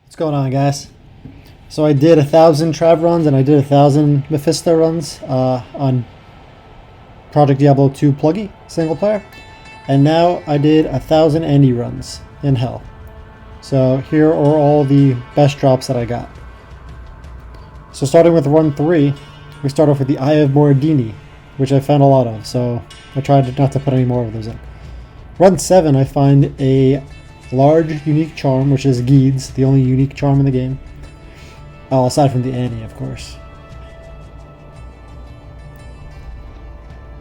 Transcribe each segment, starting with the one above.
What's going on, guys? So I did 1,000 Trav runs and I did 1,000 Mephisto runs on Project Diablo 2 pluggy single player, and now I did 1,000 Andy runs in Hell. So here are all the best drops that I got. So starting with run 3, we start off with the Eye of Borodini, which I found a lot of, so I tried not to put any more of those in. Run 7, I find a large unique charm, which is Geed's, the only unique charm in the game. Oh, aside from the Annie, of course.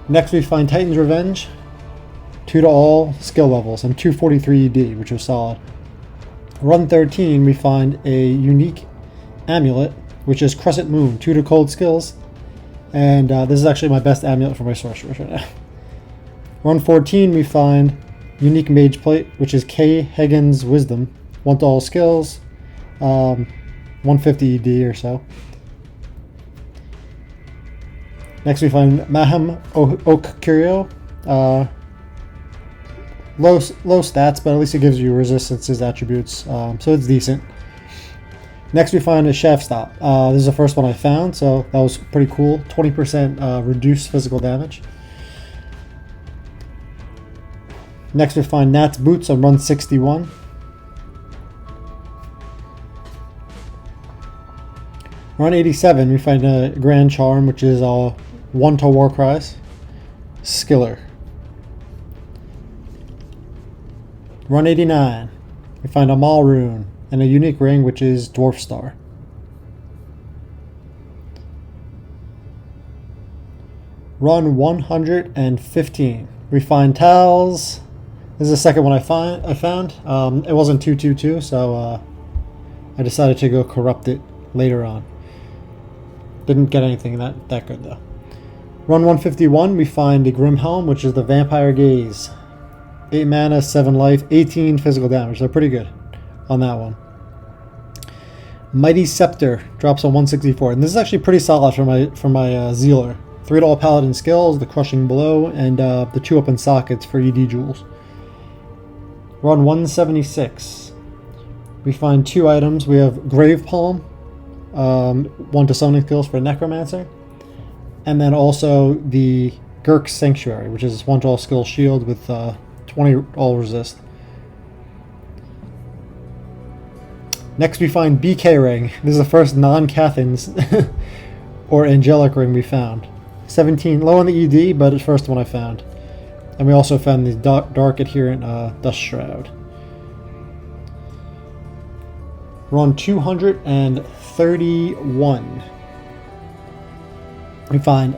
Next we find Titan's Revenge, 2 to all skill levels, and 243 ED, which was solid. Run 13, we find a unique amulet, which is Crescent Moon, 2 to cold skills, and this is actually my best amulet for my sorcerers right now. Run 14, we find unique Mage Plate, which is K. Hagen's Wisdom, 1 to all skills, 150 ED or so. Next we find Maham Oak Curio. Low stats, but at least it gives you resistances attributes, so it's decent. Next we find a Shaft Stop. This is the first one I found, so that was pretty cool. 20% reduced physical damage. Next we find Nat's Boots on run 61. Run 87, we find a Grand Charm, which is 1 to War Cries. Skiller. Run 89, we find a Maul Rune and a unique ring, which is Dwarf Star. Run 115, we find Tals. This is the second one I found. It wasn't 222, so I decided to go Corrupted later on. Didn't get anything that good though. Run 151, we find the Grim Helm, which is the Vampire Gaze. 8 mana, 7 life, 18 physical damage. They're pretty good on that one. Mighty Scepter drops on 164, and this is actually pretty solid for my Zealer. 3 to all Paladin skills, the Crushing Blow, and the 2 open sockets for ED jewels. Run 176. We find 2 items. We have Grave Palm, 1 to summoning skills for Necromancer, and then also the Gurk Sanctuary, which is 1 to all skill shield with 20 all resist. Next we find BK Ring. This is the first non-Cathans or Angelic Ring we found. 17, low on the ED, but it's the first one I found. And we also found the Dark Adherent Dust Shroud. Run 231. We find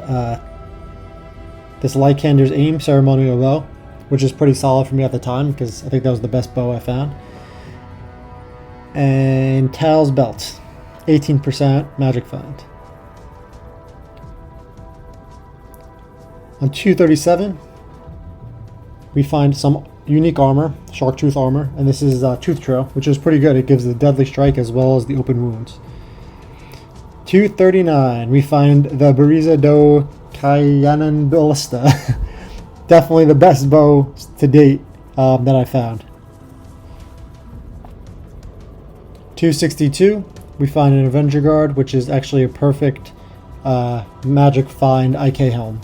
this Lycander's Aim Ceremonial Bow, which is pretty solid for me at the time because I think that was the best bow I found. And Tal's Belt, 18% magic find. On 237, we find some unique armor, Shark Tooth armor, and this is Tooth Trail, which is pretty good. It gives the Deadly Strike as well as the open wounds. 239, we find the Bariza do Kayanan Ballista. Definitely the best bow to date that I found. 262, we find an Avenger Guard, which is actually a perfect magic find IK helm.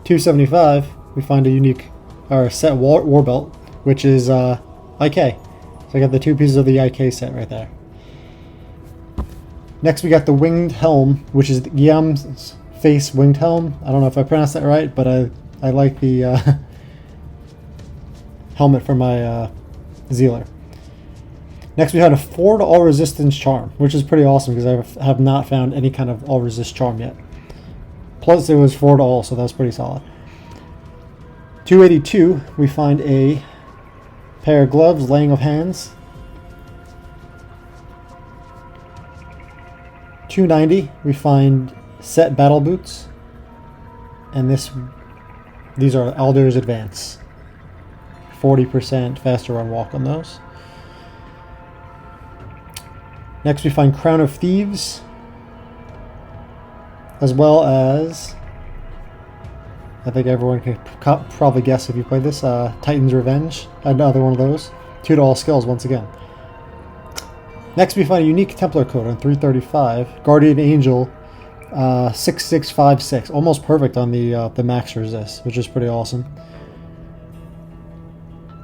275, we find a unique set war belt, which is IK. So I got the 2 pieces of the IK set right there. Next we got the Winged Helm, which is Guillaume's Face Winged Helm. I don't know if I pronounced that right, but I like the helmet for my Zealer. Next we had a 4 to all resistance charm, which is pretty awesome because I have not found any kind of all resist charm yet. Plus it was 4 to all, so that's pretty solid. 282, we find a pair of gloves, Laying of Hands. 290, we find set battle boots, and these are Alder's Advance. 40% faster run walk on those. Next we find Crown of Thieves, as well as I think everyone can probably guess if you played this. Titan's Revenge, another one of those. 2 to all skills once again. Next we find a unique Templar code on 335. Guardian Angel 6656. Almost perfect on the max resist, which is pretty awesome.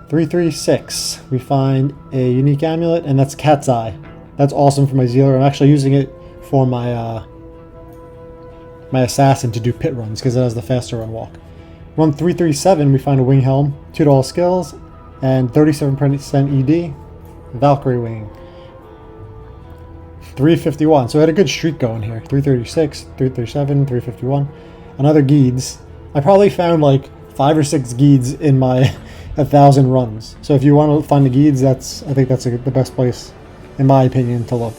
336. We find a unique amulet, and that's Cat's Eye. That's awesome for my Zealer. I'm actually using it for my my Assassin to do pit runs because it has the faster run walk. Run 337, we find a Wing Helm, 2 to all skills, and 37% ED, Valkyrie Wing. 351, so I had a good streak going here. 336, 337, 351. Another Geeds. I probably found like 5 or 6 Geeds in my 1,000 runs. So if you want to find the Geeds, I think that's the best place, in my opinion, to look.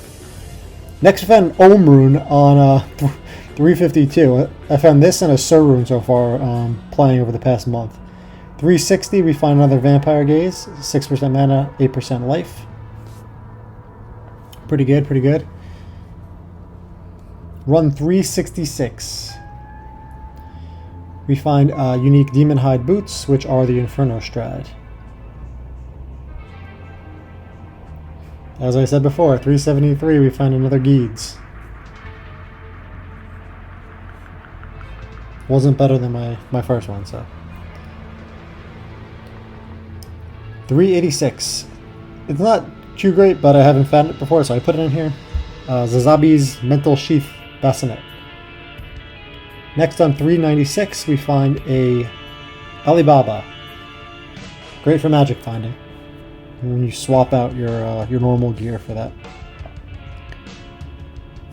Next we found Ohm Rune on 352. I found this and a Sur Rune so far playing over the past month. 360 we find another Vampire Gaze, 6% mana, 8% life. Pretty good, pretty good. Run 366. We find unique Demon Hide Boots, which are the Inferno Strad. As I said before, 373 we find another Geeds. Wasn't better than my first one, so. 386. It's not too great, but I haven't found it before, so I put it in here. Zazabi's Mental Sheath Bassinet. Next on 396, we find a Alibaba. Great for magic finding. When you swap out your normal gear for that.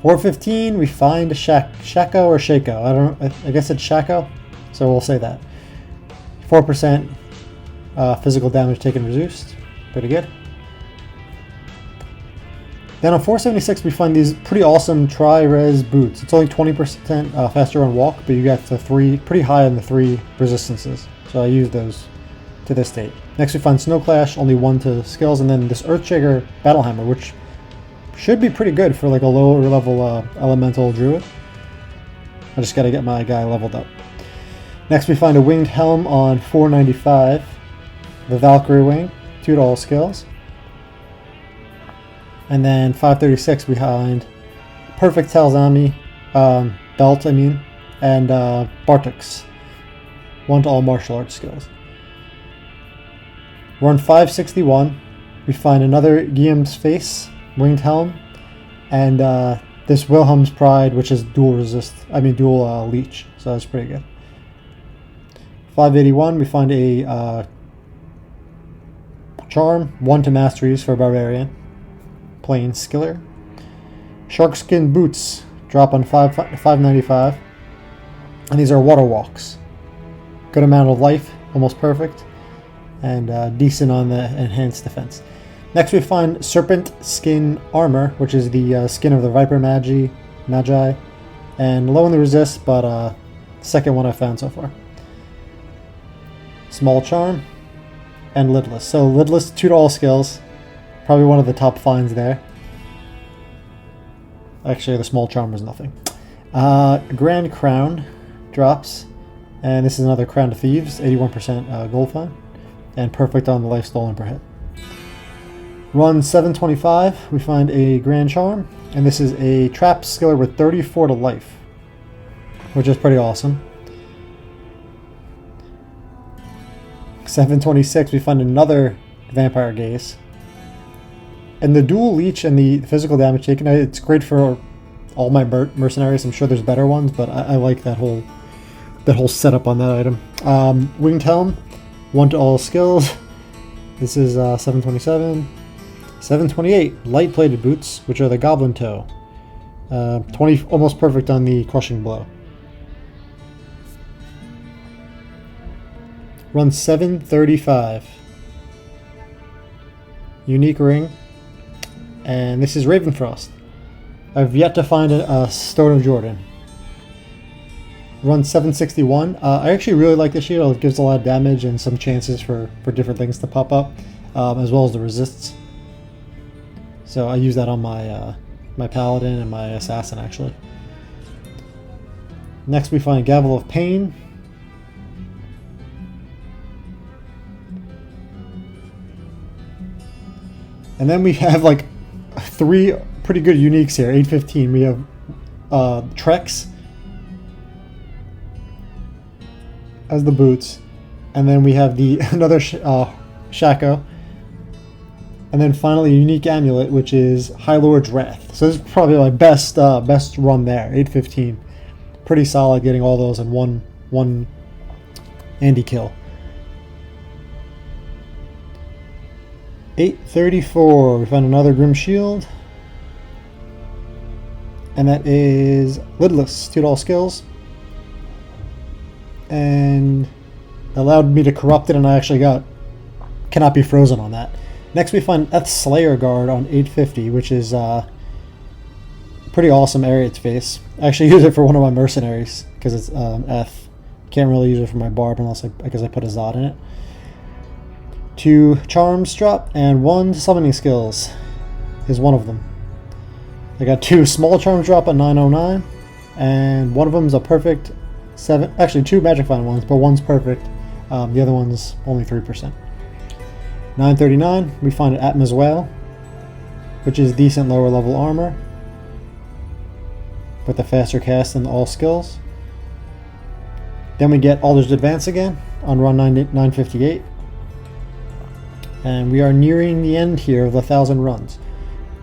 415, we find a Shaco or Shaco. I guess it's Shaco, so we'll say that. 4% physical damage taken reduced. Pretty good. Then on 476, we find these pretty awesome Tri-Res boots. It's only 20% faster on walk, but you get the pretty high on the 3 resistances. So I use those to this date. Next we find Snow Clash, only 1 to skills, and then this Earthshaker Battlehammer, which should be pretty good for like a lower level elemental druid. I just gotta get my guy leveled up. Next we find a Winged Helm on 495. The Valkyrie Wing, 2 to all skills. And then 536 behind Perfect Talzami belt, and Bartek's, 1 to all martial arts skills. Run 561, we find another Guillaume's Face, Winged Helm, and this Wilhelm's Pride, which is dual leech, so that's pretty good. 581, we find a Charm, 1 to masteries for Barbarian. Plain Skiller. Sharkskin Boots drop on 595. And these are Water Walks. Good amount of life, almost perfect. And decent on the enhanced defense. Next we find Serpent Skin Armor, which is the skin of the Viper Magi. And low in the resist, but second one I found so far. Small Charm. And Lidless. So Lidless, 2 to all skills. Probably one of the top finds there. Actually, the Small Charm was nothing. Grand Crown drops. And this is another Crown of Thieves, 81% gold find. And perfect on the life stolen per hit. Run 725, we find a Grand Charm. And this is a Trap Skiller with 34 to life, which is pretty awesome. 726, we find another Vampire Gaze. And the dual leech and the physical damage taken, it's great for all my mercenaries. I'm sure there's better ones, but I like that whole setup on that item. Winged Helm, 1 to all skills. This is 727. 728, Light Plated Boots, which are the Goblin Toe. 20, almost perfect on the Crushing Blow. Run 735. Unique Ring. And this is Ravenfrost. I've yet to find a Stone of Jordan. Run 761. I actually really like the shield. It gives a lot of damage and some chances for different things to pop up, as well as the resists. So I use that on my my Paladin and my Assassin, actually. Next we find Gavel of Pain. And then we have like 3 pretty good uniques here. 815. We have Trex as the boots, and then we have the another Shaco, and then finally a unique amulet, which is High Lord's Wrath. So this is probably my best run there. 815, pretty solid, getting all those in one Andy kill. 834. We found another Grim Shield, and that is Lidless. $2 skills. And allowed me to corrupt it, and I actually cannot be frozen on that. Next we find Eth Slayer Guard on 850, which is pretty awesome area its face. I actually use it for one of my mercenaries because it's Eth. Can't really use it for my barb unless I guess I put a Zod in it. 2 charms drop and 1 summoning skills is one of them. I got 2 small charms drop at 909, and one of them is a perfect 7. Actually, 2 magic find ones, but one's perfect. The other one's only 3%. 939, we find an Atma's Whale, which is decent lower level armor with a faster cast and all skills. Then we get Alder's Advance again on run 958. And we are nearing the end here of the 1,000 runs.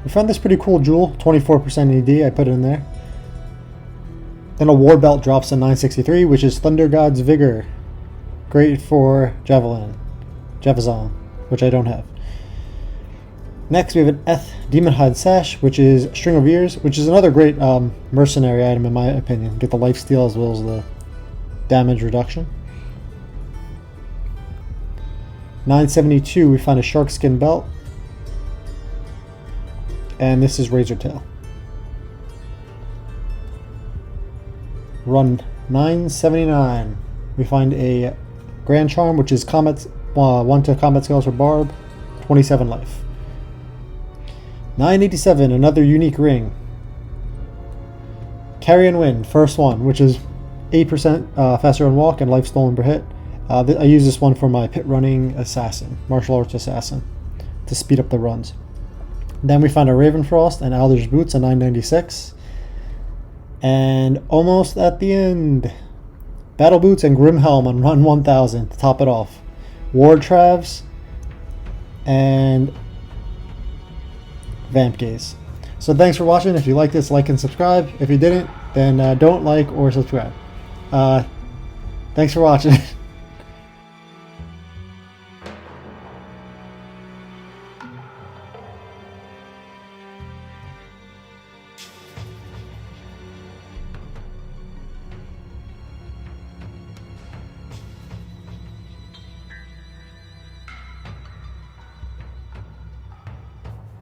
We found this pretty cool jewel, 24% ED, I put it in there. Then a War Belt drops in 963, which is Thunder God's Vigor. Great for Javazon, which I don't have. Next we have an Eth Demonhide Sash, which is String of Ears, which is another great mercenary item in my opinion. Get the lifesteal as well as the damage reduction. 972, we find a Sharkskin Belt. And this is Razor Tail. Run 979, we find a Grand Charm, which is combat 1 to combat skills for Barb, 27 life. 987, another unique ring. Carrion Wind, first one, which is 8% faster on walk and life stolen per hit. I use this one for my pit running assassin, martial arts assassin, to speed up the runs. Then we find a Ravenfrost and Alder's Boots at 996. And almost at the end, Battle Boots and Grimhelm on run 1000 to top it off. Ward Travs and Vamp Gaze. So thanks for watching. If you like this, like and subscribe. If you didn't, then don't like or subscribe. Thanks for watching.